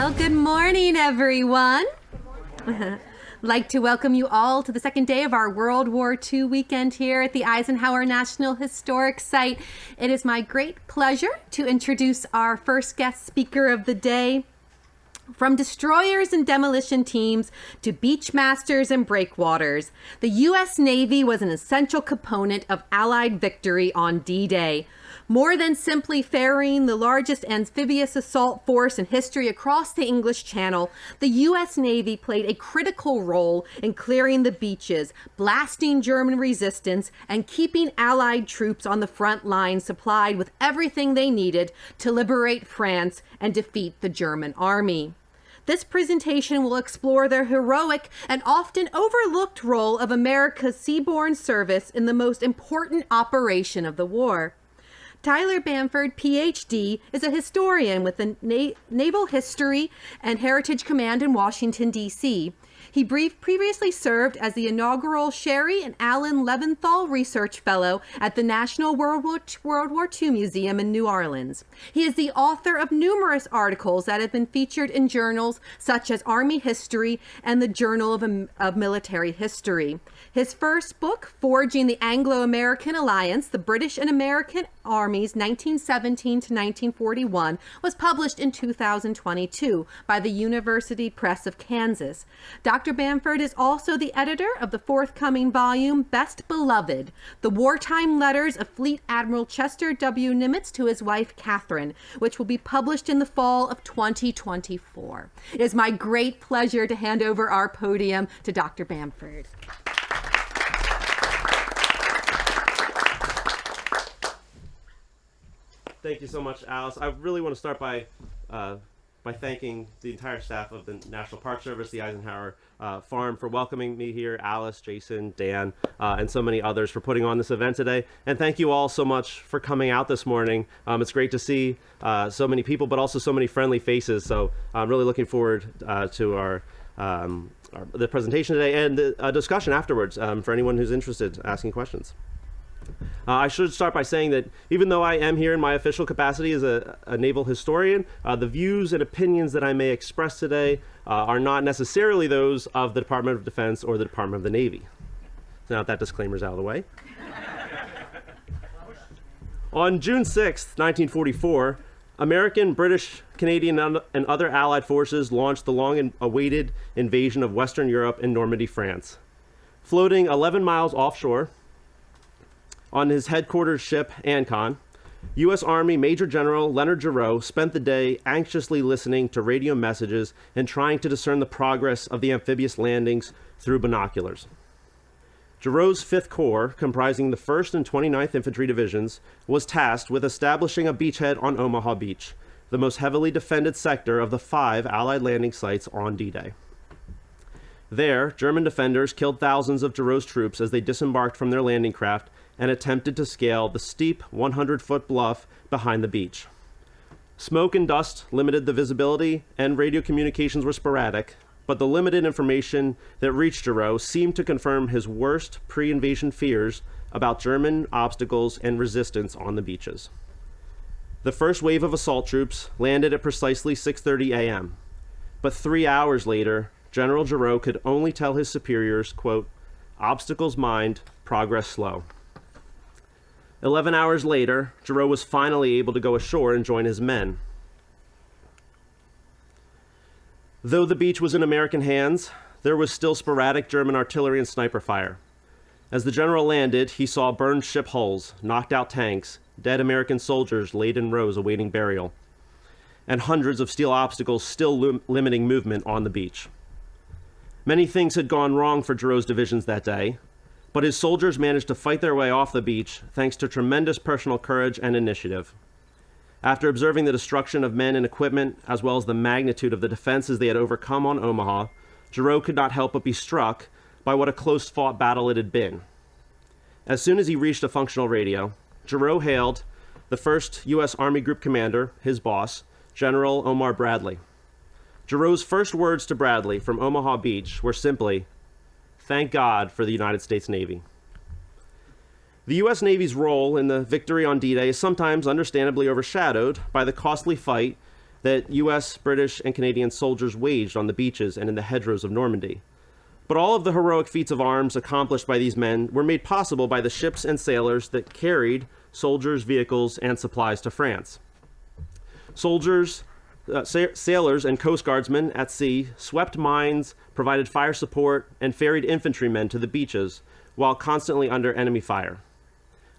Well, good morning, everyone. I'd like to welcome you all to the second day of our World War II weekend here at the Eisenhower National Historic Site. It is my great pleasure to introduce our first guest speaker of the day. From destroyers and demolition teams to beachmasters and breakwaters, the U.S. Navy was an essential component of Allied victory on D-Day. More than simply ferrying the largest amphibious assault force in history across the English Channel, the U.S. Navy played a critical role in clearing the beaches, blasting German resistance, and keeping Allied troops on the front line supplied with everything they needed to liberate France and defeat the German army. This presentation will explore the heroic and often overlooked role of America's seaborne service in the most important operation of the war. Tyler Bamford, Ph.D., is a historian with the Naval History and Heritage Command in Washington, D.C. He previously served as the inaugural Sherry and Alan Leventhal Research Fellow at the National WWII Museum in New Orleans. He is the author of numerous articles that have been featured in journals such as Army History and the Journal of Military History. His first book, Forging the Anglo-American Alliance, the British and American Armies, 1917 to 1941, was published in 2022 by the University Press of Kansas. Dr. Bamford is also the editor of the forthcoming volume, Best Beloved, the wartime letters of Fleet Admiral Chester W. Nimitz to his wife, Catherine, which will be published in the fall of 2024. It is my great pleasure to hand over our podium to Dr. Bamford. Thank you so much, Alice. I really want to start by thanking the entire staff of the National Park Service, the Eisenhower Farm, for welcoming me here, Alice, Jason, Dan, and so many others for putting on this event today. And thank you all so much for coming out this morning. It's great to see so many people, but also so many friendly faces. So I'm really looking forward to the presentation today and the discussion afterwards for anyone who's interested in asking questions. I should start by saying that even though I am here in my official capacity as a naval historian, the views and opinions that I may express today are not necessarily those of the Department of Defense or the Department of the Navy. So now that disclaimer's out of the way. On June 6, 1944, American, British, Canadian, and other Allied forces launched the long-awaited invasion of Western Europe in Normandy, France. Floating 11 miles offshore, on his headquarters ship, Ancon, U.S. Army Major General Leonard Gerow spent the day anxiously listening to radio messages and trying to discern the progress of the amphibious landings through binoculars. Gerow's 5th Corps, comprising the 1st and 29th Infantry Divisions, was tasked with establishing a beachhead on Omaha Beach, the most heavily defended sector of the 5 Allied landing sites on D-Day. There, German defenders killed thousands of Gerow's troops as they disembarked from their landing craft and attempted to scale the steep 100-foot bluff behind the beach. Smoke and dust limited the visibility, and radio communications were sporadic, but the limited information that reached Gerow seemed to confirm his worst pre-invasion fears about German obstacles and resistance on the beaches. The first wave of assault troops landed at precisely 6:30 a.m., but 3 hours later, General Gerow could only tell his superiors, quote, "Obstacles mined, progress slow." 11 hours later, Gerow was finally able to go ashore and join his men. Though the beach was in American hands, there was still sporadic German artillery and sniper fire. As the general landed, he saw burned ship hulls, knocked out tanks, dead American soldiers laid in rows awaiting burial, and hundreds of steel obstacles still limiting movement on the beach. Many things had gone wrong for Gerow's divisions that day, but his soldiers managed to fight their way off the beach thanks to tremendous personal courage and initiative. After observing the destruction of men and equipment, as well as the magnitude of the defenses they had overcome on Omaha, Gerow could not help but be struck by what a close-fought battle it had been. As soon as he reached a functional radio, Gerow hailed the 1st U.S. Army Group Commander, his boss, General Omar Bradley. Gerow's first words to Bradley from Omaha Beach were simply, "Thank God for the United States Navy." The U.S. Navy's role in the victory on D-Day is sometimes understandably overshadowed by the costly fight that U.S., British, and Canadian soldiers waged on the beaches and in the hedgerows of Normandy. But all of the heroic feats of arms accomplished by these men were made possible by the ships and sailors that carried soldiers, vehicles, and supplies to France. Sailors, and Coast Guardsmen at sea swept mines, provided fire support, and ferried infantrymen to the beaches while constantly under enemy fire.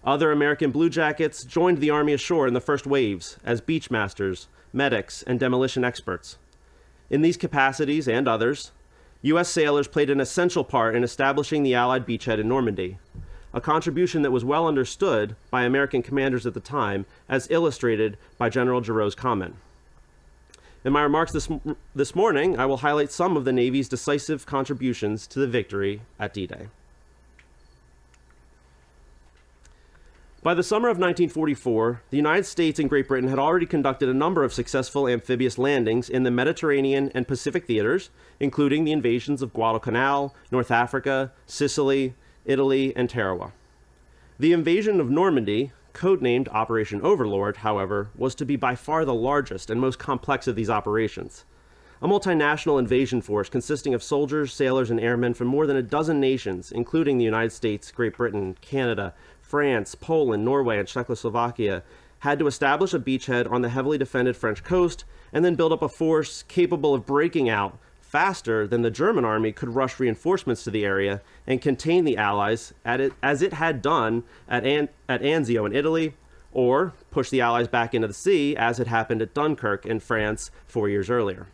Other American bluejackets joined the Army ashore in the first waves as beachmasters, medics, and demolition experts. In these capacities and others, U.S. sailors played an essential part in establishing the Allied beachhead in Normandy, a contribution that was well understood by American commanders at the time, as illustrated by General Giroux's comment. In my remarks this morning, I will highlight some of the Navy's decisive contributions to the victory at D-Day. By the summer of 1944, the United States and Great Britain had already conducted a number of successful amphibious landings in the Mediterranean and Pacific theaters, including the invasions of Guadalcanal, North Africa, Sicily, Italy, and Tarawa. The invasion of Normandy, codenamed Operation Overlord, however, was to be by far the largest and most complex of these operations. A multinational invasion force consisting of soldiers, sailors, and airmen from more than a dozen nations, including the United States, Great Britain, Canada, France, Poland, Norway, and Czechoslovakia, had to establish a beachhead on the heavily defended French coast and then build up a force capable of breaking out faster than the German army could rush reinforcements to the area and contain the Allies as it had done at Anzio in Italy, or push the Allies back into the sea as had happened at Dunkirk in France 4 years earlier.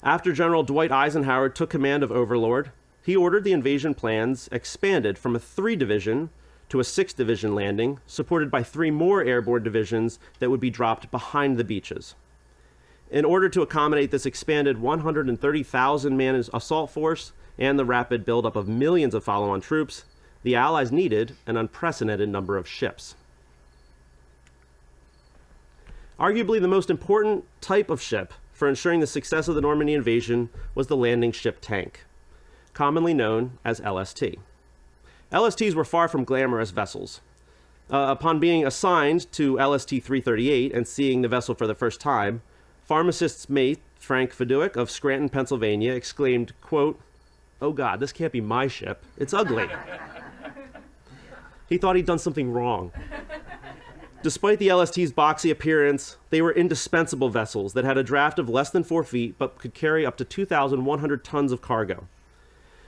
After General Dwight Eisenhower took command of Overlord, he ordered the invasion plans expanded from a 3-division to a 6-division landing, supported by 3 more airborne divisions that would be dropped behind the beaches. In order to accommodate this expanded 130,000-man assault force and the rapid buildup of millions of follow-on troops, the Allies needed an unprecedented number of ships. Arguably the most important type of ship for ensuring the success of the Normandy invasion was the landing ship tank, commonly known as LST. LSTs were far from glamorous vessels. Upon being assigned to LST 338 and seeing the vessel for the first time, pharmacist's mate, Frank Feduick of Scranton, Pennsylvania, exclaimed, quote, "Oh God, this can't be my ship. It's ugly." He thought he'd done something wrong. Despite the LST's boxy appearance, they were indispensable vessels that had a draft of less than 4 feet but could carry up to 2,100 tons of cargo.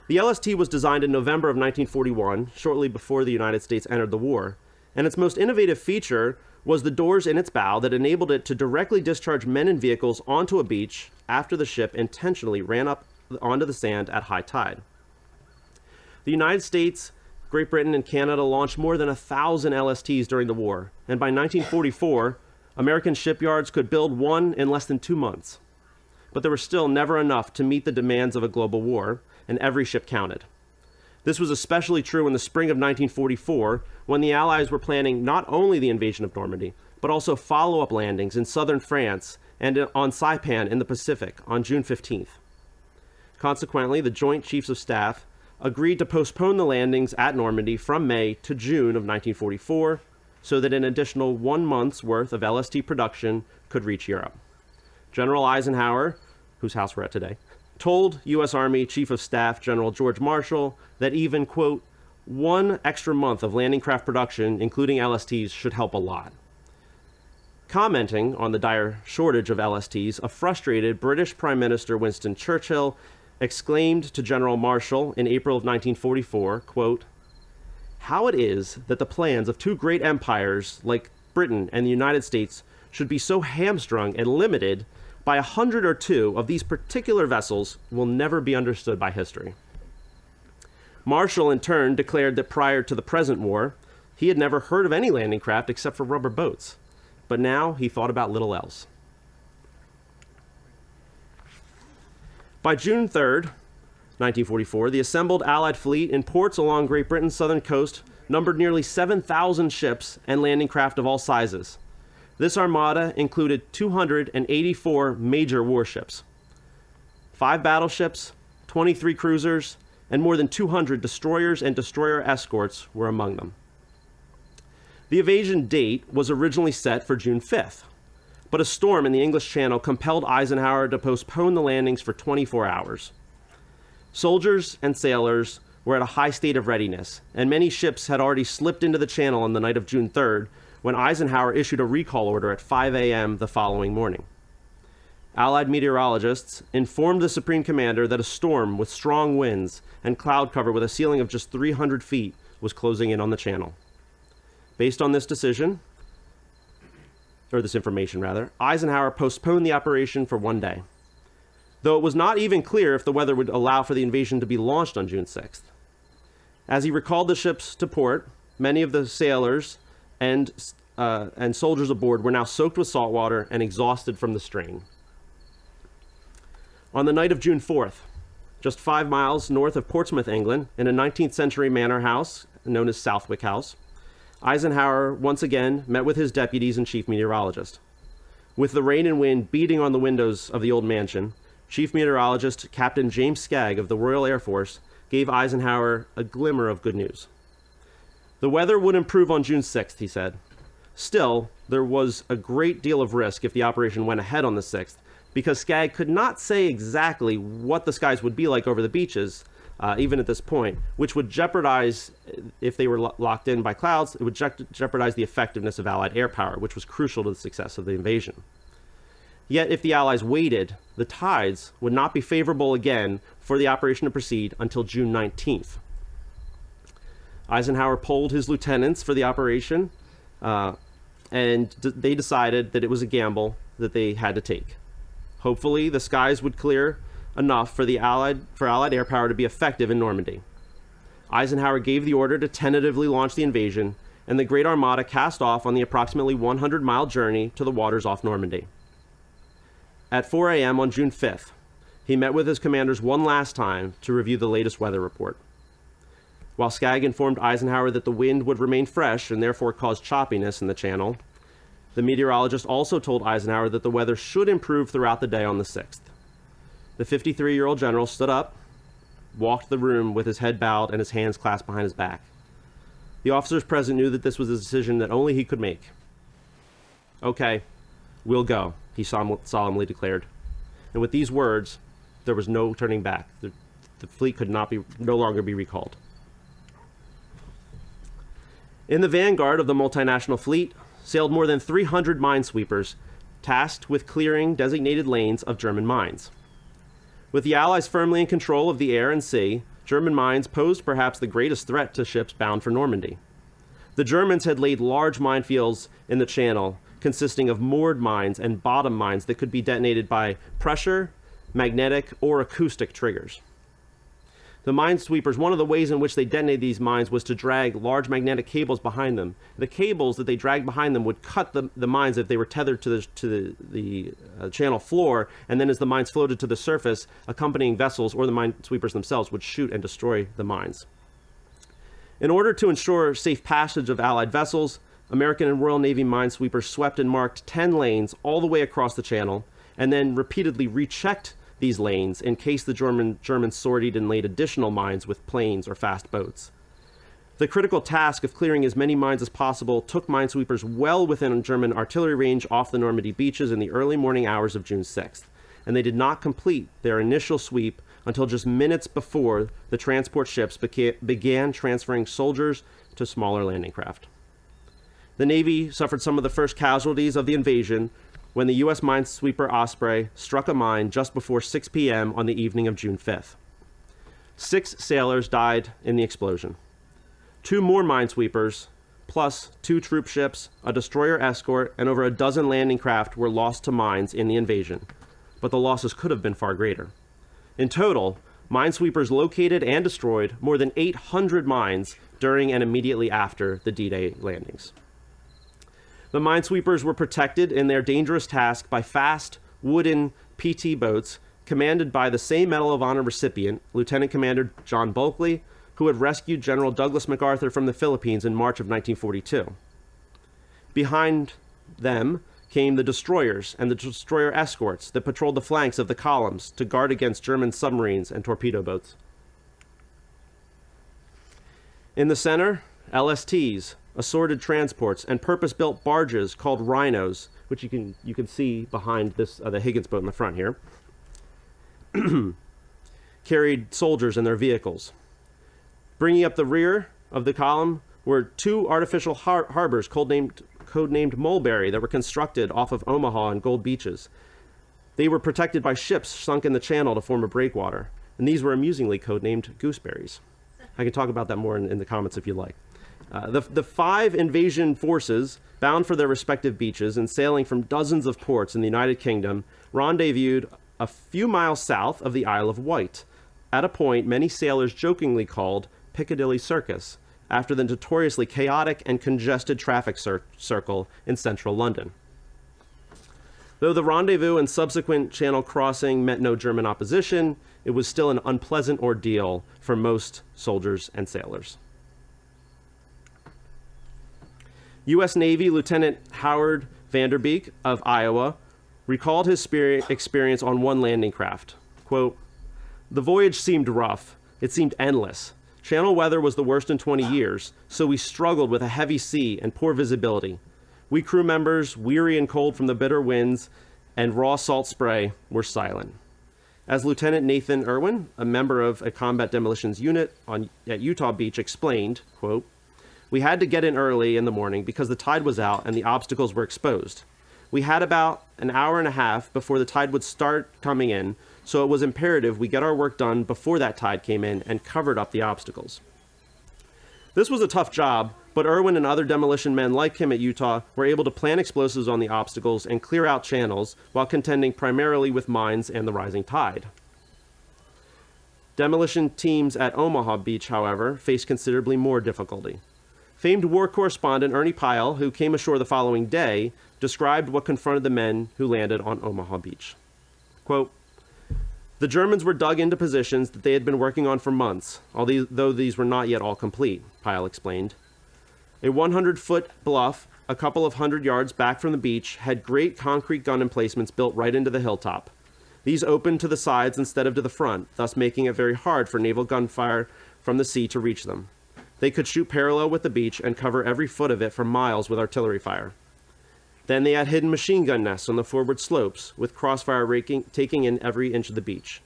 The LST was designed in November of 1941, shortly before the United States entered the war, and its most innovative feature was the doors in its bow that enabled it to directly discharge men and vehicles onto a beach after the ship intentionally ran up onto the sand at high tide. The United States, Great Britain, and Canada launched more than 1,000 LSTs during the war, and by 1944, American shipyards could build one in less than 2 months. But there were still never enough to meet the demands of a global war, and every ship counted. This was especially true in the spring of 1944, when the Allies were planning not only the invasion of Normandy, but also follow-up landings in southern France and on Saipan in the Pacific on June 15th. Consequently, the Joint Chiefs of Staff agreed to postpone the landings at Normandy from May to June of 1944, so that an additional 1 month's worth of LST production could reach Europe. General Eisenhower, whose house we're at today, told U.S. Army Chief of Staff General George Marshall that even, quote, 1 extra month of landing craft production, including LSTs, should help a lot. Commenting on the dire shortage of LSTs, a frustrated British Prime Minister Winston Churchill exclaimed to General Marshall in April of 1944, quote, "How it is that the plans of 2 great empires like Britain and the United States should be so hamstrung and limited by 100 or 2 of these particular vessels will never be understood by history." Marshall, in turn, declared that prior to the present war, he had never heard of any landing craft except for rubber boats. But now he thought about little else. By June 3rd, 1944, the assembled Allied fleet in ports along Great Britain's southern coast numbered nearly 7,000 ships and landing craft of all sizes. This armada included 284 major warships, 5 battleships, 23 cruisers, and more than 200 destroyers and destroyer escorts were among them. The invasion date was originally set for June 5th, but a storm in the English Channel compelled Eisenhower to postpone the landings for 24 hours. Soldiers and sailors were at a high state of readiness, and many ships had already slipped into the channel on the night of June 3rd when Eisenhower issued a recall order at 5 a.m. the following morning. Allied meteorologists informed the Supreme Commander that a storm with strong winds and cloud cover with a ceiling of just 300 feet was closing in on the channel. Based on this information, Eisenhower postponed the operation for one day, though it was not even clear if the weather would allow for the invasion to be launched on June 6th. As he recalled the ships to port, many of the sailors and soldiers aboard were now soaked with salt water and exhausted from the strain. On the night of June 4th, just 5 miles north of Portsmouth, England, in a 19th century manor house known as Southwick House, Eisenhower once again met with his deputies and chief meteorologist. With the rain and wind beating on the windows of the old mansion, Chief Meteorologist Captain James Skagg of the Royal Air Force gave Eisenhower a glimmer of good news. The weather would improve on June 6th, he said. Still, there was a great deal of risk if the operation went ahead on the 6th, because Skagg could not say exactly what the skies would be like over the beaches, even at this point, which would jeopardize, if they were locked in by clouds, it would jeopardize the effectiveness of Allied air power, which was crucial to the success of the invasion. Yet, if the Allies waited, the tides would not be favorable again for the operation to proceed until June 19th. Eisenhower polled his lieutenants for the operation, and they decided that it was a gamble that they had to take. Hopefully, the skies would clear enough for Allied air power to be effective in Normandy. Eisenhower gave the order to tentatively launch the invasion, and the Great Armada cast off on the approximately 100-mile journey to the waters off Normandy. At 4 a.m. on June 5th, he met with his commanders one last time to review the latest weather report. While Skagg informed Eisenhower that the wind would remain fresh and therefore cause choppiness in the channel, the meteorologist also told Eisenhower that the weather should improve throughout the day on the 6th. The 53-year-old general stood up, walked the room with his head bowed and his hands clasped behind his back. The officers present knew that this was a decision that only he could make. "Okay, we'll go," he solemnly declared. And with these words, there was no turning back. The fleet could no longer be recalled. In the vanguard of the multinational fleet sailed more than 300 minesweepers, tasked with clearing designated lanes of German mines. With the Allies firmly in control of the air and sea, German mines posed perhaps the greatest threat to ships bound for Normandy. The Germans had laid large minefields in the channel, consisting of moored mines and bottom mines that could be detonated by pressure, magnetic, or acoustic triggers. The minesweepers, one of the ways in which they detonated these mines was to drag large magnetic cables behind them. The cables that they dragged behind them would cut the mines if they were tethered to the channel floor, and then as the mines floated to the surface, accompanying vessels or the minesweepers themselves would shoot and destroy the mines. In order to ensure safe passage of Allied vessels, American and Royal Navy minesweepers swept and marked 10 lanes all the way across the channel, and then repeatedly rechecked these lanes in case the Germans sortied and laid additional mines with planes or fast boats. The critical task of clearing as many mines as possible took minesweepers well within German artillery range off the Normandy beaches in the early morning hours of June 6th, and they did not complete their initial sweep until just minutes before the transport ships began transferring soldiers to smaller landing craft. The Navy suffered some of the first casualties of the invasion when the U.S. minesweeper Osprey struck a mine just before 6 p.m. on the evening of June 5th. 6 sailors died in the explosion. 2 more minesweepers, plus 2 troop ships, a destroyer escort, and over a dozen landing craft were lost to mines in the invasion, but the losses could have been far greater. In total, minesweepers located and destroyed more than 800 mines during and immediately after the D-Day landings. The minesweepers were protected in their dangerous task by fast, wooden PT boats commanded by the same Medal of Honor recipient, Lieutenant Commander John Bulkley, who had rescued General Douglas MacArthur from the Philippines in March of 1942. Behind them came the destroyers and the destroyer escorts that patrolled the flanks of the columns to guard against German submarines and torpedo boats. In the center, LSTs, assorted transports, and purpose-built barges called rhinos, which you can see behind this the Higgins boat in the front here, carried soldiers in their vehicles. Bringing up the rear of the column were two artificial harbors codenamed Mulberry that were constructed off of Omaha and Gold Beaches. They were protected by ships sunk in the channel to form a breakwater, and these were amusingly codenamed gooseberries. I can talk about that more in the comments if you'd like. The five invasion forces, bound for their respective beaches and sailing from dozens of ports in the United Kingdom, rendezvoused a few miles south of the Isle of Wight, at a point many sailors jokingly called Piccadilly Circus, after the notoriously chaotic and congested traffic circle in central London. Though the rendezvous and subsequent channel crossing met no German opposition, it was still an unpleasant ordeal for most soldiers and sailors. U.S. Navy Lieutenant Howard Vanderbeek of Iowa recalled his experience on one landing craft. Quote, "The voyage seemed rough. It seemed endless. Channel weather was the worst in 20 years, so we struggled with a heavy sea and poor visibility. We crew members, weary and cold from the bitter winds and raw salt spray, were silent." As Lieutenant Nathan Irwin, a member of a combat demolitions unit at Utah Beach, explained, quote, "We had to get in early in the morning because the tide was out and the obstacles were exposed. We had about an hour and a half before the tide would start coming in, so it was imperative we get our work done before that tide came in and covered up the obstacles." This was a tough job, but Irwin and other demolition men like him at Utah were able to plant explosives on the obstacles and clear out channels while contending primarily with mines and the rising tide. Demolition teams at Omaha Beach, however, faced considerably more difficulty. Famed war correspondent Ernie Pyle, who came ashore the following day, described what confronted the men who landed on Omaha Beach. Quote, "The Germans were dug into positions that they had been working on for months, although these were not yet all complete," Pyle explained. A 100-foot bluff, a couple of 100 yards back from the beach, had great concrete gun emplacements built right into the hilltop. These opened to the sides instead of to the front, thus making it very hard for naval gunfire from the sea to reach them. They could shoot parallel with the beach and cover every foot of it for miles with artillery fire. Then they had hidden machine gun nests on the forward slopes, with crossfire taking in every inch of the beach.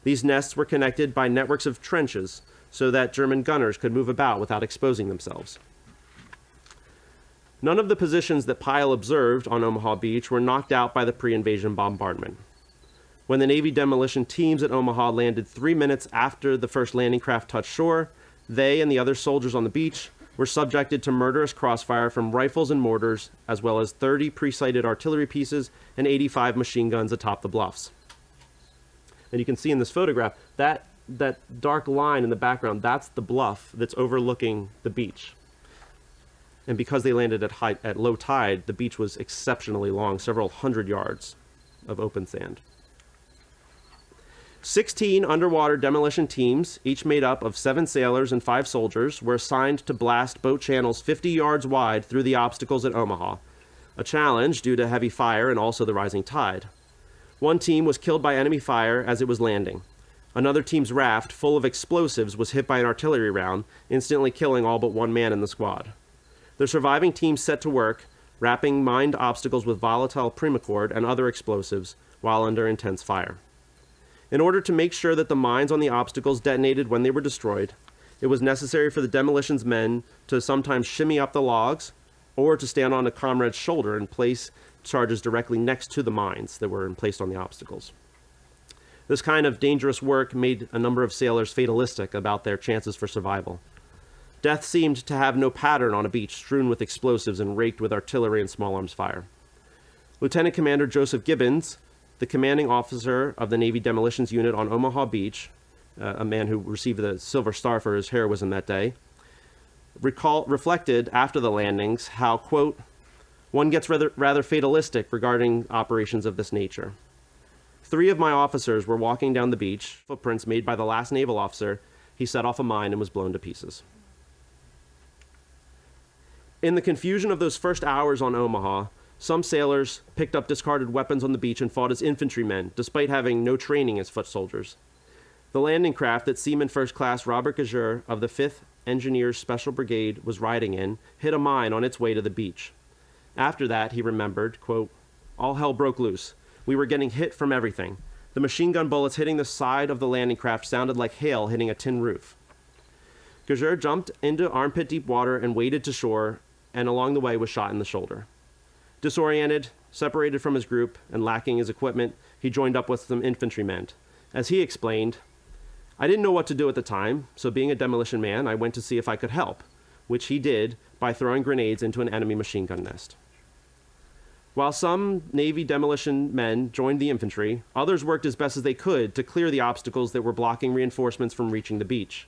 These nests were connected by networks of trenches so that German gunners could move about without exposing themselves. None of the positions that Pyle observed on Omaha Beach were knocked out by the pre-invasion bombardment. When the Navy demolition teams at Omaha landed 3 minutes after the first landing craft touched shore, they and the other soldiers on the beach were subjected to murderous crossfire from rifles and mortars, as well as 30 pre-sighted artillery pieces and 85 machine guns atop the bluffs. And you can see in this photograph, that dark line in the background, that's the bluff that's overlooking the beach. And because they landed at low tide, the beach was exceptionally long, several hundred yards of open sand. 16 underwater demolition teams, each made up of 7 sailors and 5 soldiers, were assigned to blast boat channels 50 yards wide through the obstacles at Omaha, a challenge due to heavy fire and also the rising tide. One team was killed by enemy fire as it was landing. Another team's raft, full of explosives, was hit by an artillery round, instantly killing all but one man in the squad. The surviving team set to work, wrapping mined obstacles with volatile primacord and other explosives while under intense fire. In order to make sure that the mines on the obstacles detonated when they were destroyed, it was necessary for the demolitions men to sometimes shimmy up the logs or to stand on a comrade's shoulder and place charges directly next to the mines that were placed on the obstacles. This kind of dangerous work made a number of sailors fatalistic about their chances for survival. Death seemed to have no pattern on a beach strewn with explosives and raked with artillery and small arms fire. Lieutenant Commander Joseph Gibbons, the commanding officer of the Navy Demolitions Unit on Omaha Beach, a man who received the Silver Star for his heroism that day, reflected after the landings how, quote, "One gets rather fatalistic regarding operations of this nature. 3 of my officers were walking down the beach, footprints made by the last naval officer. He set off a mine and was blown to pieces." In the confusion of those first hours on Omaha, some sailors picked up discarded weapons on the beach and fought as infantrymen, despite having no training as foot soldiers. The landing craft that Seaman First Class Robert Gager of the 5th Engineers Special Brigade was riding in hit a mine on its way to the beach. After that, he remembered, quote, "All hell broke loose. We were getting hit from everything. The machine gun bullets hitting the side of the landing craft sounded like hail hitting a tin roof." Gauger jumped into armpit-deep water and waded to shore, and along the way was shot in the shoulder. Disoriented, separated from his group, and lacking his equipment, he joined up with some infantrymen. As he explained, "I didn't know what to do at the time, so being a demolition man, I went to see if I could help," which he did by throwing grenades into an enemy machine gun nest. While some Navy demolition men joined the infantry, others worked as best as they could to clear the obstacles that were blocking reinforcements from reaching the beach.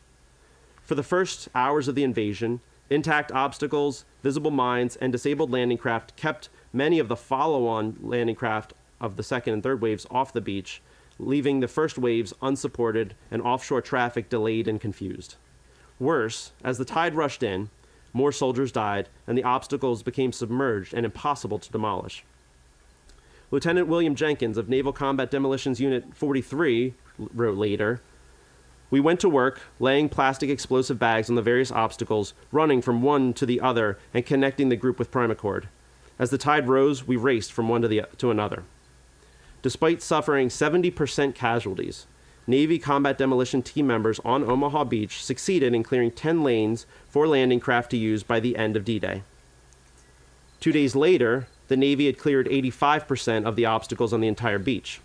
For the first hours of the invasion, intact obstacles, visible mines, and disabled landing craft kept many of the follow-on landing craft of the second and third waves off the beach, leaving the first waves unsupported and offshore traffic delayed and confused. Worse, as the tide rushed in, more soldiers died, and the obstacles became submerged and impossible to demolish. Lieutenant William Jenkins of Naval Combat Demolitions Unit 43 wrote later, "We went to work, laying plastic explosive bags on the various obstacles, running from one to the other and connecting the group with primacord. As the tide rose, we raced from one to another." Despite suffering 70% casualties, Navy combat demolition team members on Omaha Beach succeeded in clearing 10 lanes for landing craft to use by the end of D-Day. 2 days later, the Navy had cleared 85% of the obstacles on the entire beach.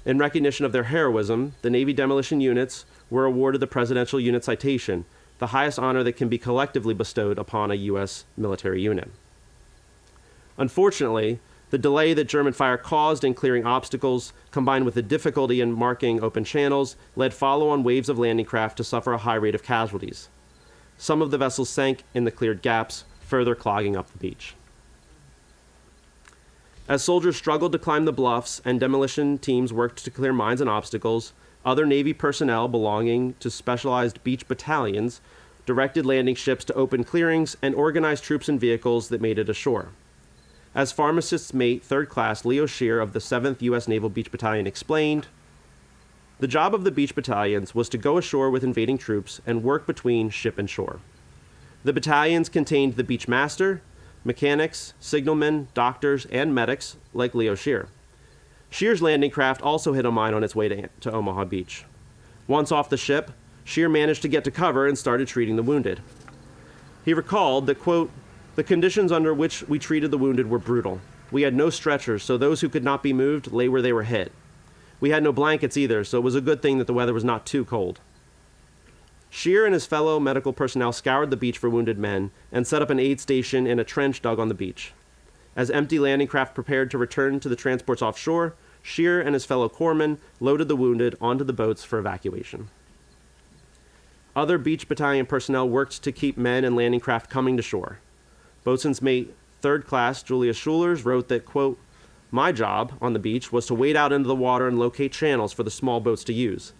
In recognition of their heroism, the Navy demolition units were awarded the Presidential Unit Citation, the highest honor that can be collectively bestowed upon a U.S. military unit. Unfortunately, the delay that German fire caused in clearing obstacles, combined with the difficulty in marking open channels, led follow-on waves of landing craft to suffer a high rate of casualties. Some of the vessels sank in the cleared gaps, further clogging up the beach. As soldiers struggled to climb the bluffs and demolition teams worked to clear mines and obstacles, other Navy personnel belonging to specialized beach battalions directed landing ships to open clearings and organized troops and vehicles that made it ashore. As Pharmacist's Mate 3rd Class Leo Shear of the 7th U.S. Naval Beach Battalion explained, "The job of the beach battalions was to go ashore with invading troops and work between ship and shore. The battalions contained the beachmaster, mechanics, signalmen, doctors, and medics, like Leo Shear. Shear's landing craft also hit a mine on its way to Omaha Beach. Once off the ship, Shear managed to get to cover and started treating the wounded. He recalled that, quote, "The conditions under which we treated the wounded were brutal. We had no stretchers, so those who could not be moved lay where they were hit. We had no blankets either, so it was a good thing that the weather was not too cold." Shear and his fellow medical personnel scoured the beach for wounded men and set up an aid station in a trench dug on the beach. As empty landing craft prepared to return to the transports offshore, Shear and his fellow corpsmen loaded the wounded onto the boats for evacuation. Other beach battalion personnel worked to keep men and landing craft coming to shore. Boatswain's Mate 3rd Class Julia Schulers wrote that, quote, "My job on the beach was to wade out into the water and locate channels for the small boats to use.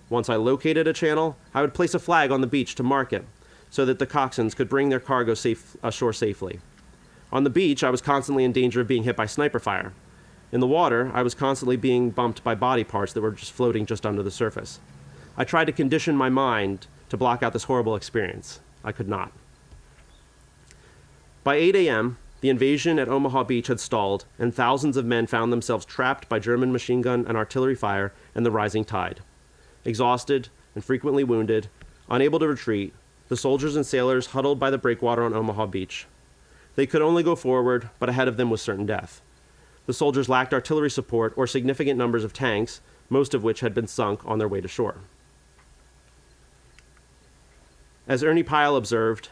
Once I located a channel, I would place a flag on the beach to mark it, so that the coxswains could bring their cargo ashore safely. On the beach, I was constantly in danger of being hit by sniper fire. In the water, I was constantly being bumped by body parts that were just floating just under the surface. I tried to condition my mind to block out this horrible experience. I could not." By 8 a.m., the invasion at Omaha Beach had stalled, and thousands of men found themselves trapped by German machine gun and artillery fire and the rising tide. Exhausted and frequently wounded, unable to retreat, the soldiers and sailors huddled by the breakwater on Omaha Beach. They could only go forward, but ahead of them was certain death. The soldiers lacked artillery support or significant numbers of tanks, most of which had been sunk on their way to shore. As Ernie Pyle observed,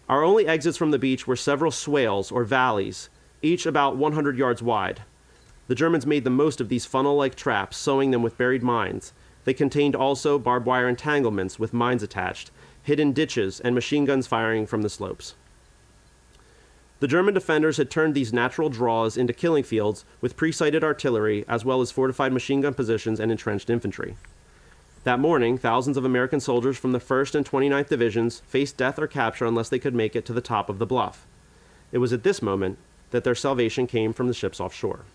"Our only exits from the beach were several swales or valleys, each about 100 yards wide. The Germans made the most of these funnel-like traps, sewing them with buried mines. They contained also barbed wire entanglements with mines attached, hidden ditches, and machine guns firing from the slopes. The German defenders had turned these natural draws into killing fields with pre-sighted artillery, as well as fortified machine gun positions and entrenched infantry. That morning, thousands of American soldiers from the 1st and 29th Divisions faced death or capture unless they could make it to the top of the bluff. It was at this moment that their salvation came from the ships offshore."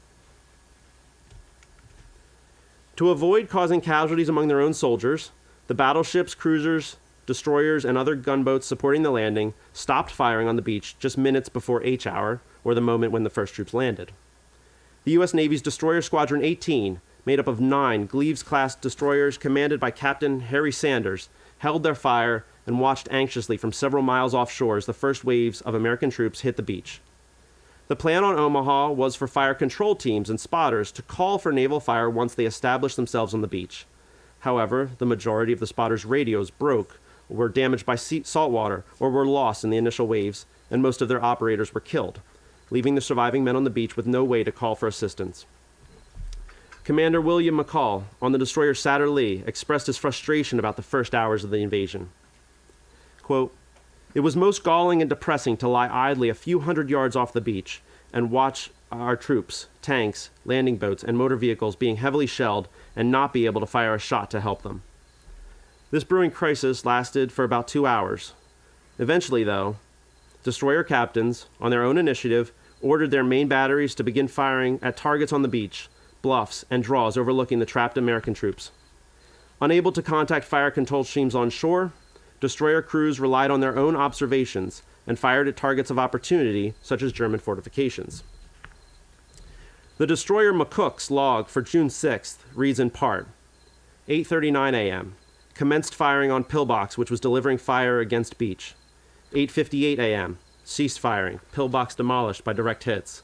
To avoid causing casualties among their own soldiers, the battleships, cruisers, destroyers and other gunboats supporting the landing stopped firing on the beach just minutes before H hour, or the moment when the first troops landed. The U.S. Navy's Destroyer Squadron 18, made up of 9 Gleaves-class destroyers commanded by Captain Harry Sanders, held their fire and watched anxiously from several miles offshore as the first waves of American troops hit the beach. The plan on Omaha was for fire control teams and spotters to call for naval fire once they established themselves on the beach. However, the majority of the spotters' radios broke, were damaged by salt water, or were lost in the initial waves, and most of their operators were killed, leaving the surviving men on the beach with no way to call for assistance. Commander William McCall, on the destroyer Satyr Lee, expressed his frustration about the first hours of the invasion. Quote, "It was most galling and depressing to lie idly a few hundred yards off the beach and watch our troops, tanks, landing boats, and motor vehicles being heavily shelled and not be able to fire a shot to help them. This brewing crisis lasted for about 2 hours. Eventually, though, destroyer captains, on their own initiative, ordered their main batteries to begin firing at targets on the beach, bluffs, and draws overlooking the trapped American troops. Unable to contact fire control streams on shore, destroyer crews relied on their own observations and fired at targets of opportunity, such as German fortifications. The destroyer McCook's log for June 6th reads in part, 8:39 a.m., commenced firing on pillbox which was delivering fire against beach. 8:58 a.m., ceased firing, pillbox demolished by direct hits.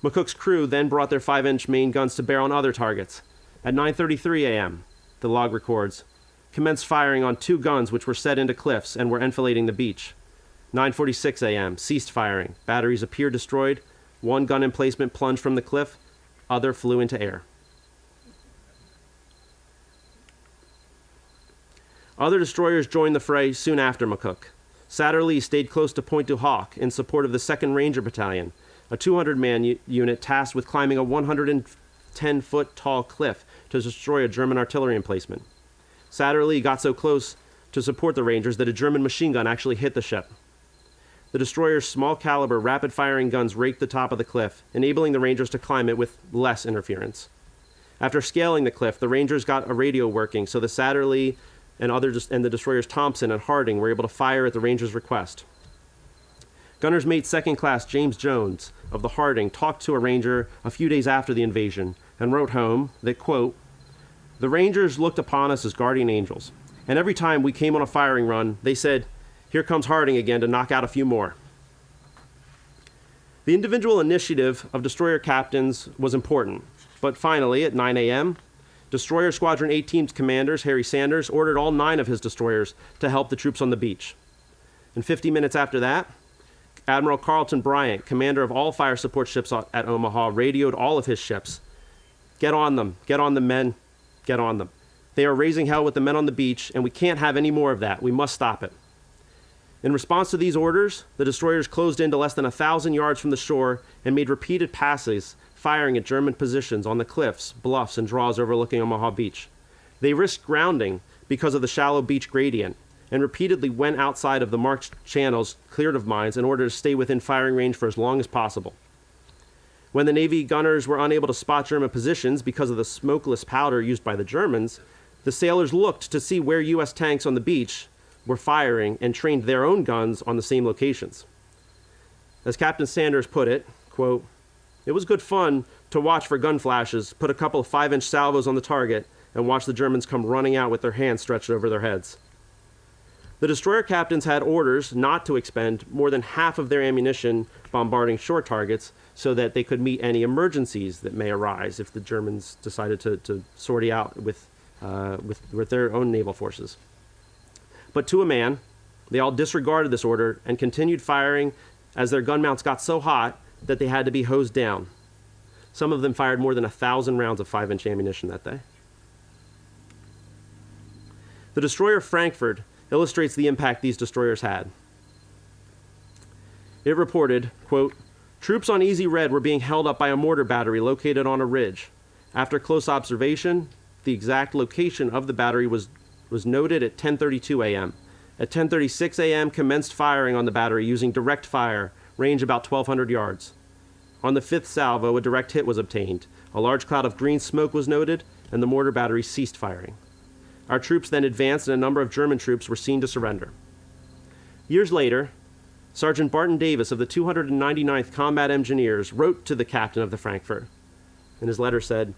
McCook's crew then brought their 5-inch main guns to bear on other targets. At 9:33 a.m., the log records, commenced firing on 2 guns which were set into cliffs and were enfilading the beach. 9:46 a.m., ceased firing, batteries appeared destroyed, 1 gun emplacement plunged from the cliff, other flew into air. Other destroyers joined the fray soon after McCook. Satyr Lee stayed close to Point du Hoc in support of the 2nd Ranger Battalion, a 200-man unit tasked with climbing a 110-foot tall cliff to destroy a German artillery emplacement. Satyr Lee got so close to support the Rangers that a German machine gun actually hit the ship. The destroyer's small-caliber, rapid-firing guns raked the top of the cliff, enabling the Rangers to climb it with less interference. After scaling the cliff, the Rangers got a radio working, so the Satyr Lee and the destroyers Thompson and Harding were able to fire at the Rangers' request. Gunner's Mate 2nd Class James Jones of the Harding talked to a Ranger a few days after the invasion and wrote home that, quote, "The Rangers looked upon us as guardian angels, and every time we came on a firing run, they said, 'Here comes Harding again to knock out a few more.'" The individual initiative of destroyer captains was important, but finally, at 9 a.m., Destroyer Squadron 18's commanders, Harry Sanders, ordered all 9 of his destroyers to help the troops on the beach. And 50 minutes after that, Admiral Carleton Bryant, commander of all fire support ships at Omaha, radioed all of his ships. "Get on them, men, get on them. They are raising hell with the men on the beach, and we can't have any more of that. We must stop it." In response to these orders, the destroyers closed in to less than 1,000 yards from the shore and made repeated passes, firing at German positions on the cliffs, bluffs, and draws overlooking Omaha Beach. They risked grounding because of the shallow beach gradient, and repeatedly went outside of the marked channels cleared of mines in order to stay within firing range for as long as possible. When the Navy gunners were unable to spot German positions because of the smokeless powder used by the Germans, the sailors looked to see where U.S. tanks on the beach were firing and trained their own guns on the same locations. As Captain Sanders put it, quote, "It was good fun to watch for gun flashes, put a couple of 5-inch salvos on the target, and watch the Germans come running out with their hands stretched over their heads." The destroyer captains had orders not to expend more than half of their ammunition bombarding shore targets so that they could meet any emergencies that may arise if the Germans decided to sortie out with their own naval forces. But to a man, they all disregarded this order and continued firing as their gun mounts got so hot that they had to be hosed down. Some of them fired more than 1,000 rounds of 5-inch ammunition that day. The destroyer Frankfurt illustrates the impact these destroyers had. It reported, quote, "Troops on Easy Red were being held up by a mortar battery located on a ridge. After close observation, the exact location of the battery was noted at 10:32 a.m. At 10:36 a.m., commenced firing on the battery using direct fire, range about 1,200 yards. On the 5th salvo, a direct hit was obtained. A large cloud of green smoke was noted, and the mortar battery ceased firing. Our troops then advanced, and a number of German troops were seen to surrender. Years later, Sergeant Barton Davis of the 299th Combat Engineers wrote to the captain of the Frankfurt. And his letter said,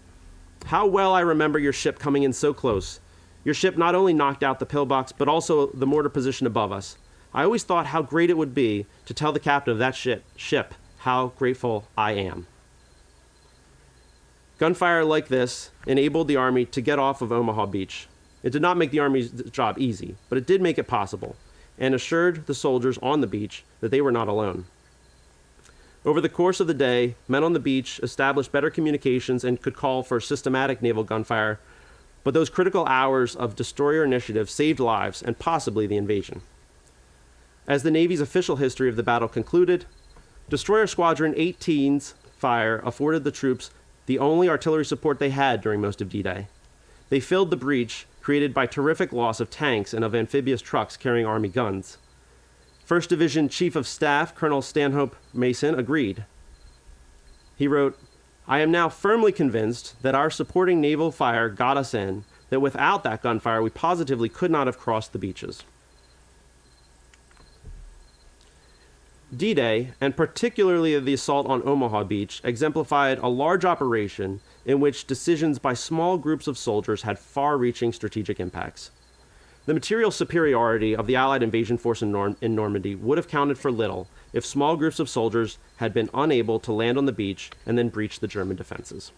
"How well I remember your ship coming in so close. Your ship not only knocked out the pillbox, but also the mortar position above us. I always thought how great it would be to tell the captain of that ship how grateful I am." Gunfire like this enabled the Army to get off of Omaha Beach. It did not make the Army's job easy, but it did make it possible, and assured the soldiers on the beach that they were not alone. Over the course of the day, men on the beach established better communications and could call for systematic naval gunfire, but those critical hours of destroyer initiative saved lives and possibly the invasion. As the Navy's official history of the battle concluded, Destroyer Squadron 18's fire afforded the troops the only artillery support they had during most of D-Day. They filled the breach created by terrific loss of tanks and of amphibious trucks carrying Army guns. 1st Division Chief of Staff Colonel Stanhope Mason agreed. He wrote, "I am now firmly convinced that our supporting naval fire got us in, that without that gunfire we positively could not have crossed the beaches." D-Day, and particularly the assault on Omaha Beach, exemplified a large operation in which decisions by small groups of soldiers had far-reaching strategic impacts. The material superiority of the Allied invasion force in Normandy would have counted for little if small groups of soldiers had been unable to land on the beach and then breach the German defenses.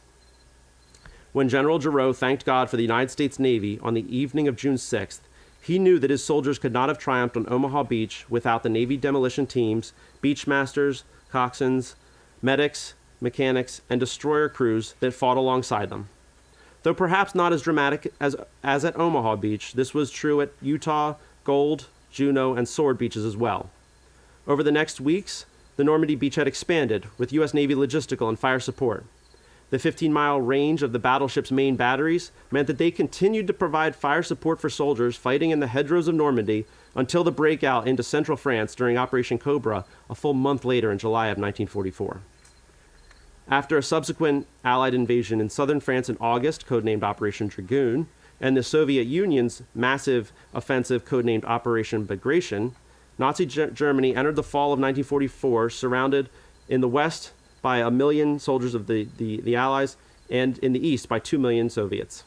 When General Giroux thanked God for the United States Navy on the evening of June 6th, he knew that his soldiers could not have triumphed on Omaha Beach without the Navy demolition teams, beachmasters, coxswains, medics, mechanics, and destroyer crews that fought alongside them. Though perhaps not as dramatic as at Omaha Beach, this was true at Utah, Gold, Juneau, and Sword beaches as well. Over the next weeks, the Normandy beachhead expanded with U.S. Navy logistical and fire support. The 15-mile range of the battleship's main batteries meant that they continued to provide fire support for soldiers fighting in the hedgerows of Normandy until the breakout into central France during Operation Cobra a full month later in July of 1944. After a subsequent Allied invasion in southern France in August, codenamed Operation Dragoon, and the Soviet Union's massive offensive codenamed Operation Bagration, Nazi Germany entered the fall of 1944 surrounded in the west by 1 million soldiers of the Allies, and in the east by 2 million Soviets.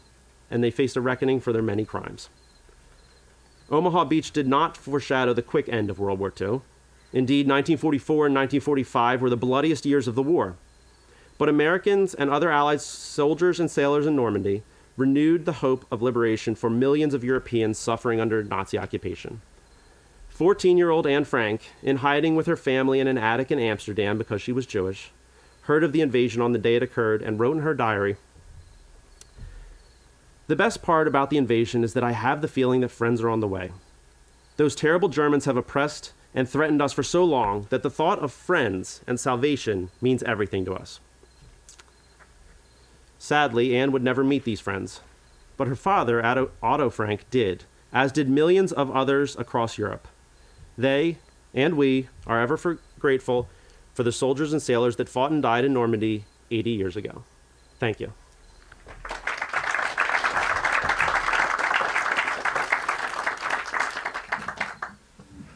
And they faced a reckoning for their many crimes. Omaha Beach did not foreshadow the quick end of World War II. Indeed, 1944 and 1945 were the bloodiest years of the war. But Americans and other Allied soldiers and sailors in Normandy renewed the hope of liberation for millions of Europeans suffering under Nazi occupation. 14-year-old Anne Frank, in hiding with her family in an attic in Amsterdam because she was Jewish, heard of the invasion on the day it occurred and wrote in her diary, "The best part about the invasion is that I have the feeling that friends are on the way. Those terrible Germans have oppressed and threatened us for so long that the thought of friends and salvation means everything to us." Sadly, Anne would never meet these friends, but her father, Otto Frank, did, as did millions of others across Europe. They, and we, are ever grateful for the soldiers and sailors that fought and died in Normandy 80 years ago. Thank you.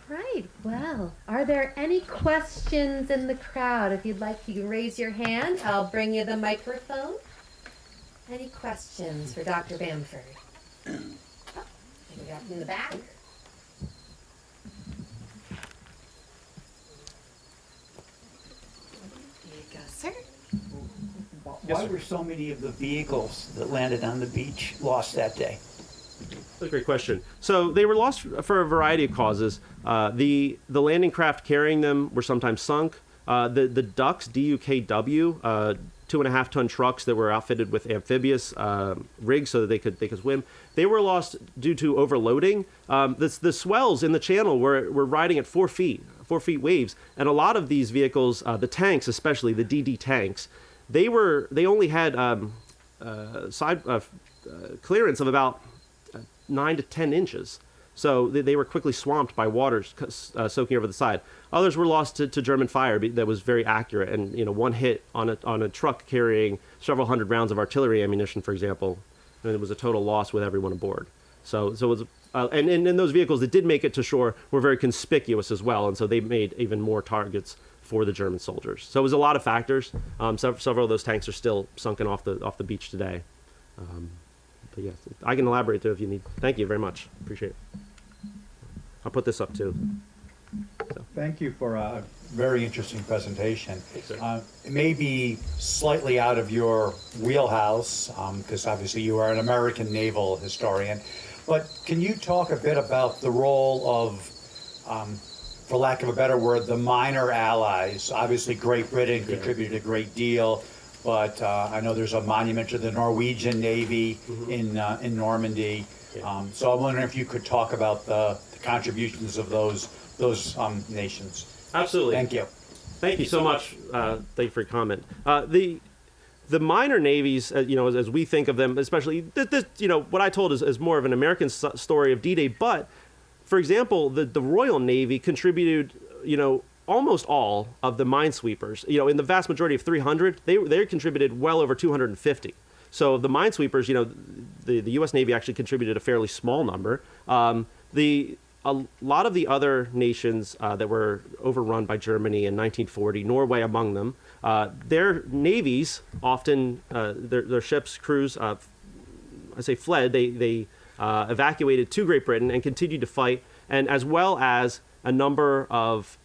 Right. Well, are there any questions in the crowd? If you'd like, you can raise your hand. I'll bring you the microphone. Any questions for Dr. Bamford? We got in the back. Sir? Why were so many of the vehicles that landed on the beach lost that day? That's a great question. So they were lost for a variety of causes. The landing craft carrying them were sometimes sunk. The ducks, DUKW, 2.5-ton trucks that were outfitted with amphibious rigs so that they could swim, they were lost due to overloading. The swells in the channel were riding at 4 feet waves, and a lot of these vehicles, the tanks especially, the DD tanks, they only had side clearance of about 9 to 10 inches. So they were quickly swamped by water soaking over the side. Others were lost to German fire that was very accurate, and one hit on a truck carrying several hundred rounds of artillery ammunition, for example, and it was a total loss with everyone aboard. So it was, and those vehicles that did make it to shore were very conspicuous as well, and so they made even more targets for the German soldiers. So it was a lot of factors. Several of those tanks are still sunken off the beach today. But yes, I can elaborate too if you need. Thank you very much. Appreciate it. I'll put this up too. So. Thank you for a very interesting presentation. Thanks, It may be slightly out of your wheelhouse, because obviously you are an American naval historian, but can you talk a bit about the role of, for lack of a better word, the minor allies? Obviously Great Britain contributed a great deal, but I know there's a monument to the Norwegian Navy in Normandy. So I'm wondering if you could talk about the contributions of those nations. Absolutely. Thank you. Thank you so much. Thank you for your comment. The minor navies, as we think of them, especially what I told is more of an American story of D-Day. But, for example, the Royal Navy contributed, almost all of the minesweepers. In the vast majority of 300, they contributed well over 250. So the minesweepers, the U.S. Navy actually contributed a fairly small number. A lot of the other nations that were overrun by Germany in 1940, Norway among them, their navies often, their ships, crews, fled. They evacuated to Great Britain and continued to fight, and as well as a number of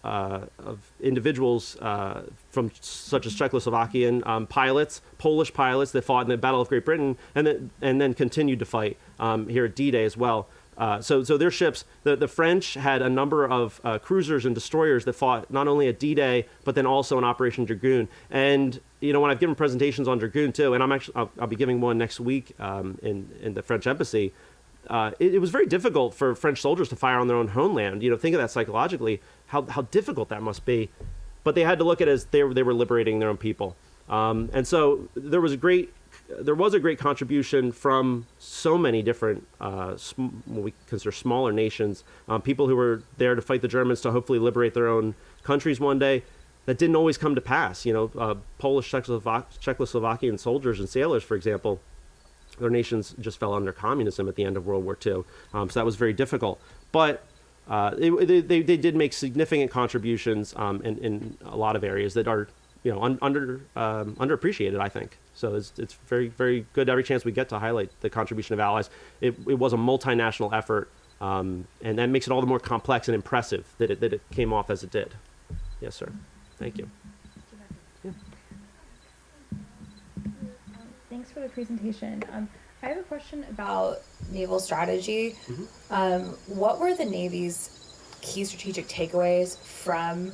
individuals from such as Czechoslovakian pilots, Polish pilots that fought in the Battle of Great Britain, and then continued to fight here at D-Day as well. So their ships, the French had a number of cruisers and destroyers that fought not only at D-Day, but then also in Operation Dragoon. And, when I've given presentations on Dragoon too, and I'll be giving one next week in the French embassy, it was very difficult for French soldiers to fire on their own homeland. Think of that psychologically, how difficult that must be. But they had to look at it as they were liberating their own people. And so there was a great contribution from so many different, what we consider smaller nations, people who were there to fight the Germans to hopefully liberate their own countries one day. That didn't always come to pass. Polish, Czechoslovakian soldiers and sailors, for example, their nations just fell under communism at the end of World War II. So that was very difficult. But they did make significant contributions in a lot of areas that are underappreciated, I think. So it's very, very good every chance we get to highlight the contribution of allies. It was a multinational effort, and that makes it all the more complex and impressive that it came off as it did. Yes, sir. Thank you. Yeah. Thanks for the presentation. I have a question about naval strategy. What were the Navy's key strategic takeaways from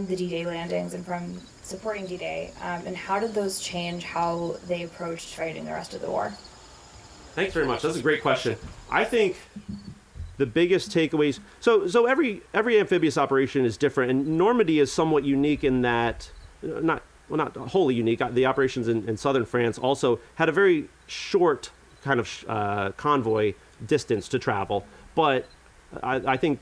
the D-Day landings and from supporting D-Day, and how did those change how they approached fighting the rest of the war? Thanks very much. That's a great question. I think the biggest takeaways. So every amphibious operation is different, and Normandy is somewhat unique in that, not wholly unique. The operations in southern France also had a very short kind of convoy distance to travel, but I think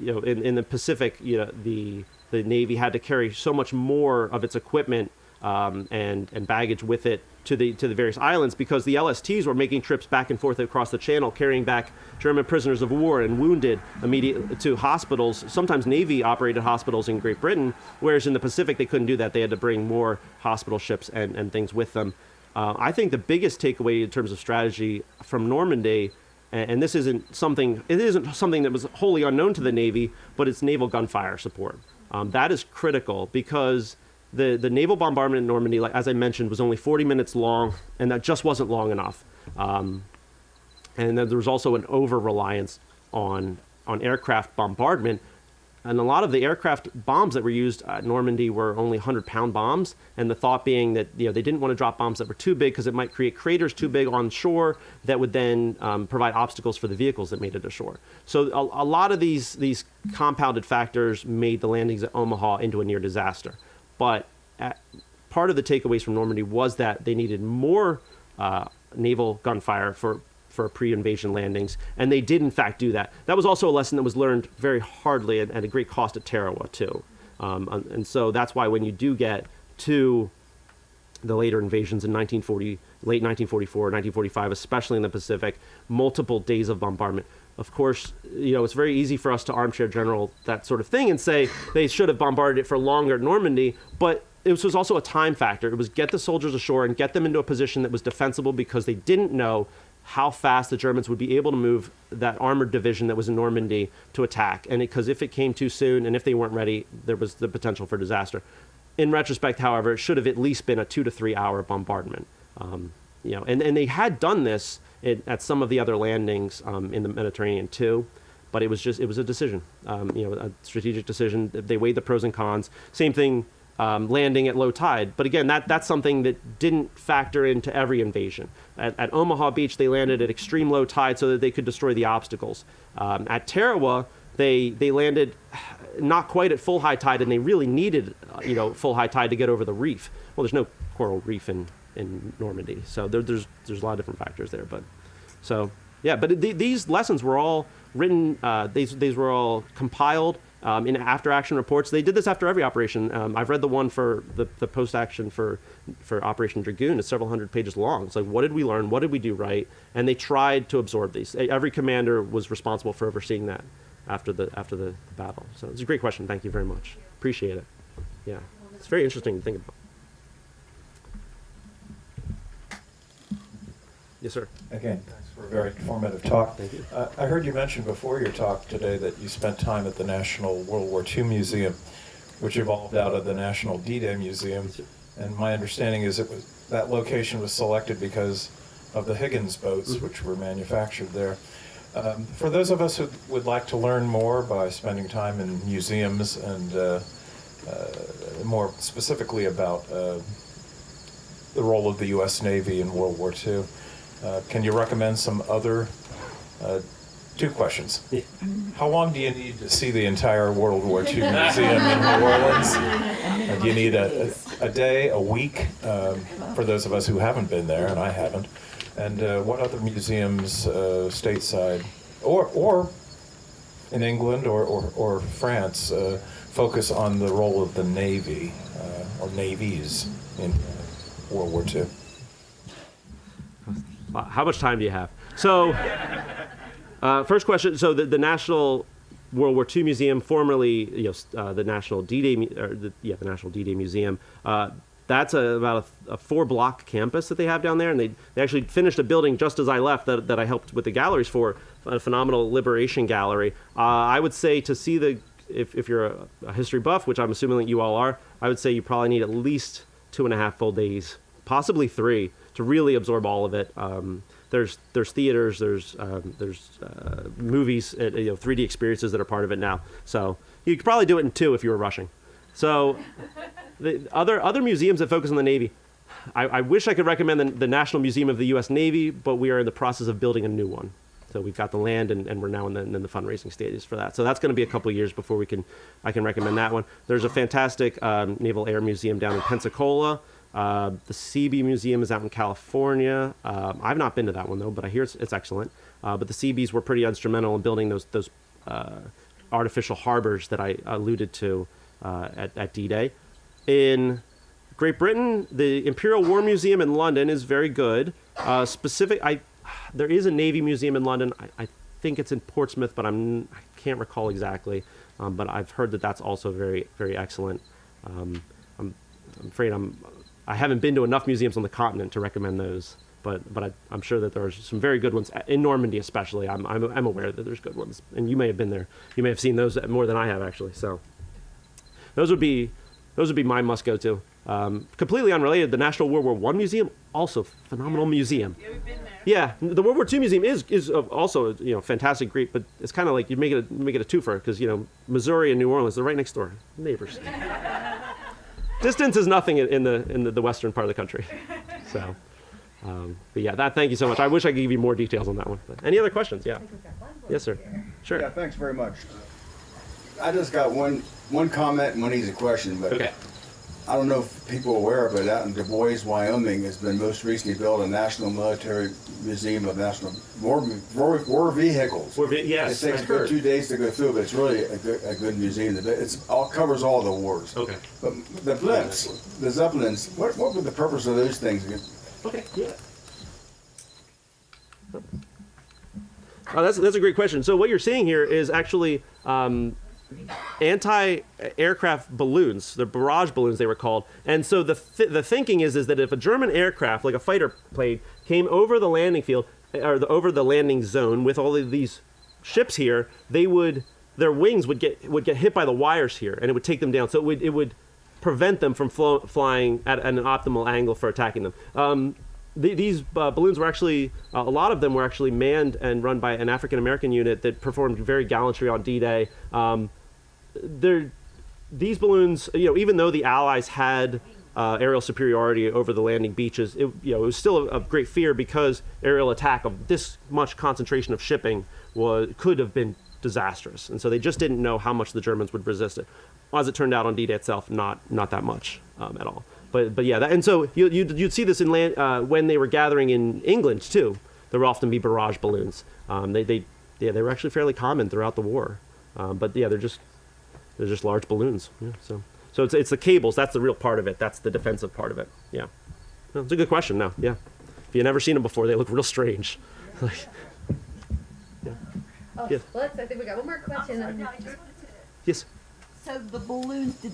in the Pacific, the Navy had to carry so much more of its equipment and baggage with it to the various islands, because the LSTs were making trips back and forth across the channel, carrying back German prisoners of war and wounded immediately to hospitals. Sometimes Navy operated hospitals in Great Britain, whereas in the Pacific they couldn't do that. They had to bring more hospital ships and things with them. I think the biggest takeaway in terms of strategy from Normandy, and this isn't something that was wholly unknown to the Navy, but it's naval gunfire support. That is critical, because the naval bombardment in Normandy, like as I mentioned, was only 40 minutes long, and that just wasn't long enough. And then there was also an over-reliance on aircraft bombardment. And a lot of the aircraft bombs that were used at Normandy were only 100-pound bombs, and the thought being that they didn't want to drop bombs that were too big because it might create craters too big on shore that would then provide obstacles for the vehicles that made it ashore. So a lot of these compounded factors made the landings at Omaha into a near disaster. But part of the takeaways from Normandy was that they needed more naval gunfire for pre-invasion landings, and they did in fact do that. That was also a lesson that was learned very hardly and at a great cost at Tarawa too. And so that's why when you do get to the later invasions in 1940, late 1944, 1945, especially in the Pacific, multiple days of bombardment. Of course, it's very easy for us to armchair general that sort of thing and say they should have bombarded it for longer at Normandy, but it was also a time factor. It was get the soldiers ashore and get them into a position that was defensible because they didn't know how fast the Germans would be able to move that armored division that was in Normandy to attack. And because if it came too soon and if they weren't ready, there was the potential for disaster. In retrospect, however, it should have at least been a 2 to 3 hour bombardment. And they had done this at some of the other landings in the Mediterranean too, but it was a decision, a strategic decision. They weighed the pros and cons. Same thing. Landing at low tide. But again, that's something that didn't factor into every invasion. At Omaha Beach, they landed at extreme low tide so that they could destroy the obstacles. At Tarawa, they landed not quite at full high tide, and they really needed full high tide to get over the reef. Well, there's no coral reef in Normandy, so there's a lot of different factors there. But these lessons were all written. These were all compiled in after-action reports. They did this after every operation. I've read the one for the post-action for Operation Dragoon. It's several hundred pages long. It's like, what did we learn? What did we do right? And they tried to absorb these. Every commander was responsible for overseeing that after the battle. So it's a great question. Thank you very much. Appreciate it. Yeah, it's very interesting to think about. Yes, sir. Again, thanks for a very informative talk. Thank you. I heard you mention before your talk today that you spent time at the National World War II Museum, which evolved out of the National D-Day Museum. And my understanding is that location was selected because of the Higgins boats, which were manufactured there. For those of us who would like to learn more by spending time in museums and more specifically about the role of the U.S. Navy in World War II, can you recommend some other, 2 questions. Yeah. How long do you need to see the entire World War II Museum in New Orleans? Do you need a day, a week, for those of us who haven't been there, and I haven't? And what other museums stateside, or in England or France, focus on the role of the Navy, or navies in World War II? How much time do you have? So, first question. So the National World War II Museum, formerly the National D-Day, the National D-Day Museum. That's about a 4-block campus that they have down there, and they actually finished a building just as I left that I helped with the galleries for, a phenomenal liberation gallery. I would say to see if you're a history buff, which I'm assuming that you all are, I would say you probably need at least 2.5 full days, possibly 3, to really absorb all of it. There's theaters, there's movies, 3D experiences that are part of it now. So you could probably do it in 2 if you were rushing. So the other museums that focus on the Navy, I wish I could recommend the National Museum of the U.S. Navy, but we are in the process of building a new one. So we've got the land, and we're now in the fundraising stages for that. So that's going to be a couple of years before I can recommend that one. There's a fantastic Naval Air Museum down in Pensacola. The Seabee Museum is out in California. I've not been to that one though, but I hear it's excellent. But the Seabees were pretty instrumental in building those artificial harbors that I alluded to at D-Day. In Great Britain, the Imperial War Museum in London is very good. There is a Navy Museum in London. I think it's in Portsmouth, but I can't recall exactly. But I've heard that that's also very, very excellent. I'm afraid I haven't been to enough museums on the continent to recommend those, but I'm sure that there are some very good ones in Normandy, especially. I'm aware that there's good ones, and you may have been there. You may have seen those more than I have, actually. So those would be my must go to. Completely unrelated, the National World War I Museum, also phenomenal museum. Yeah, we've been there. Yeah, the World War II Museum is also fantastic, great, but it's kind of like you make it a twofer because Missouri and New Orleans, they're right next door, neighbors. Distance is nothing in the western part of the country. So, but yeah, thank you so much. I wish I could give you more details on that one. But any other questions? Yeah. Yes, sir. Sure. Yeah, thanks very much. I just got one comment and one easy question, but Okay. I don't know if people are aware, but out in Du Bois, Wyoming, has been most recently built a National Military Museum of National War Vehicles. Yes, It takes I've heard. about 2 days to go through, but it's really a good museum. It's all covers all the wars. Okay. But the blimps, the Zeppelins, what would the purpose of those things be? Okay, yeah. That's a great question. So what you're seeing here is actually anti-aircraft balloons, the barrage balloons they were called. And so the thinking is that if a German aircraft, like a fighter plane, came over the landing field or over the landing zone with all of these ships here, their wings would get hit by the wires here, and it would take them down. So it would prevent them from flying at an optimal angle for attacking them. These balloons were actually, a lot of them were actually manned and run by an African-American unit that performed very gallantry on D-Day. These balloons, even though the Allies had aerial superiority over the landing beaches, it was still a great fear because aerial attack of this much concentration of shipping could have been disastrous. And so they just didn't know how much the Germans would resist it. As it turned out on D-Day itself, not that much at all. But yeah, and so you'd see this in when they were gathering in England too. There would often be barrage balloons. They were actually fairly common throughout the war. But yeah, they're just large balloons. Yeah, so it's the cables. That's the real part of it. That's the defensive part of it. Yeah, no, it's a good question. No, yeah, if you've never seen them before, they look real strange. Yeah. Oh, Yes. I think we got one more question. Yes. So the balloons,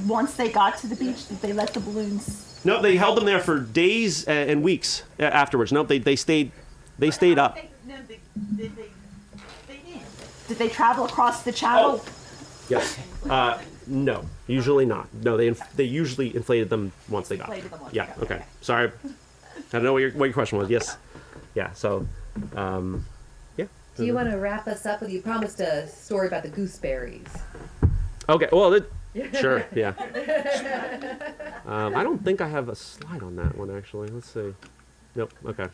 once they got to the beach, did they let the balloons? No, they held them there for days and weeks afterwards. No, they stayed up. No, they didn't. Did they travel across the channel? Yes. No, usually not. No, they usually inflated them once they got. Inflated them once Yeah. they got, Okay. Sorry. I don't know what your question was. Yes. Yeah. So, yeah. Do you want to wrap us up with? You promised a story about the gooseberries. Okay. Well, sure. Yeah. I don't think I have a slide on that one actually. Let's see. Nope. Okay.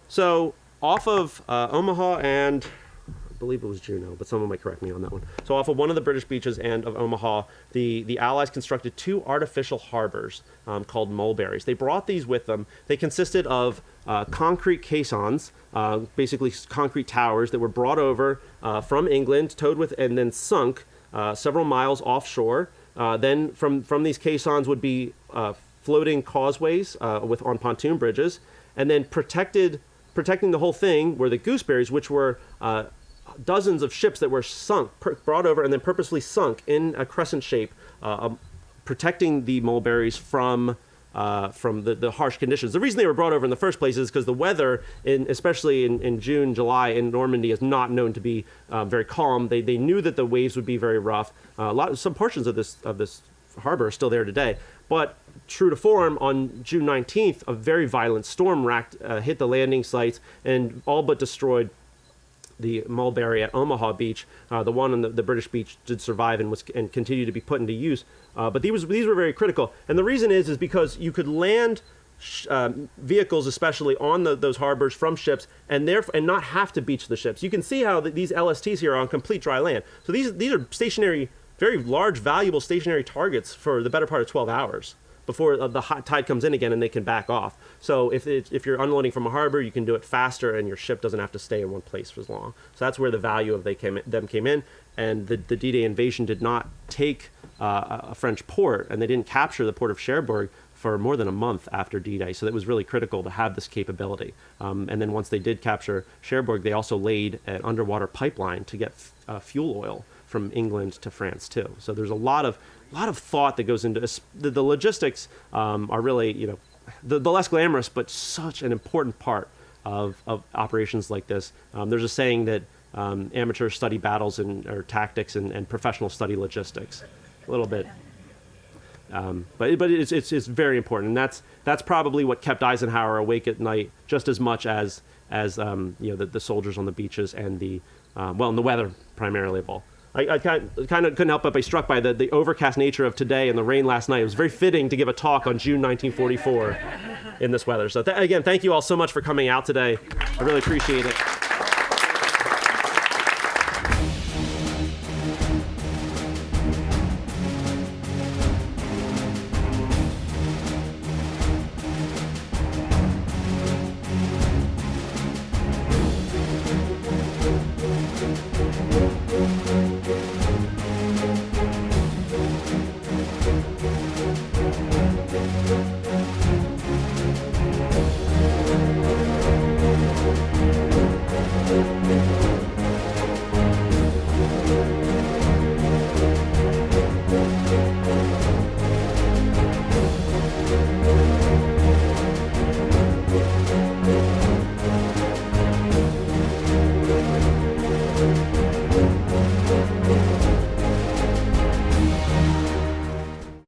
So off of Omaha and I believe it was Juneau, but someone might correct me on that one. So off of one of the British beaches and of Omaha, the Allies constructed two artificial harbors called mulberries. They brought these with them. They consisted of concrete caissons, basically concrete towers that were brought over from England, towed with, and then sunk several miles offshore. Then from these caissons would be floating causeways on pontoon bridges, and then protecting the whole thing were the gooseberries, which were dozens of ships that were sunk, brought over, and then purposely sunk in a crescent shape, protecting the mulberries from the harsh conditions. The reason they were brought over in the first place is because the weather, especially in June, July in Normandy, is not known to be very calm. They knew that the waves would be very rough. Some portions of this harbor are still there today. But true to form, on June 19th, a very violent storm hit the landing sites and all but destroyed the mulberry at Omaha Beach. The one on the British beach did survive and continued to be put into use. But these were very critical. And the reason is because you could land vehicles, especially on those harbors from ships, and not have to beach the ships. You can see how these LSTs here are on complete dry land. So these are stationary, very large, valuable stationary targets for the better part of 12 hours before the hot tide comes in again and they can back off. So if you're unloading from a harbor, you can do it faster and your ship doesn't have to stay in one place for as long. So that's where the value of them came in. And the D-Day invasion did not take a French port, and they didn't capture the port of Cherbourg for more than a month after D-Day. So that was really critical to have this capability. And then once they did capture Cherbourg, they also laid an underwater pipeline to get fuel oil from England to France too. So there's a lot of thought that goes into the logistics. Are really the less glamorous, but such an important part of operations like this. There's a saying that amateurs study battles or tactics, and professionals study logistics. A little bit. But it's very important, and that's probably what kept Eisenhower awake at night just as much as the soldiers on the beaches and and the weather primarily of all. I kind of couldn't help but be struck by the overcast nature of today and the rain last night. It was very fitting to give a talk on June 1944 in this weather. So again, thank you all so much for coming out today. I really appreciate it. Bye.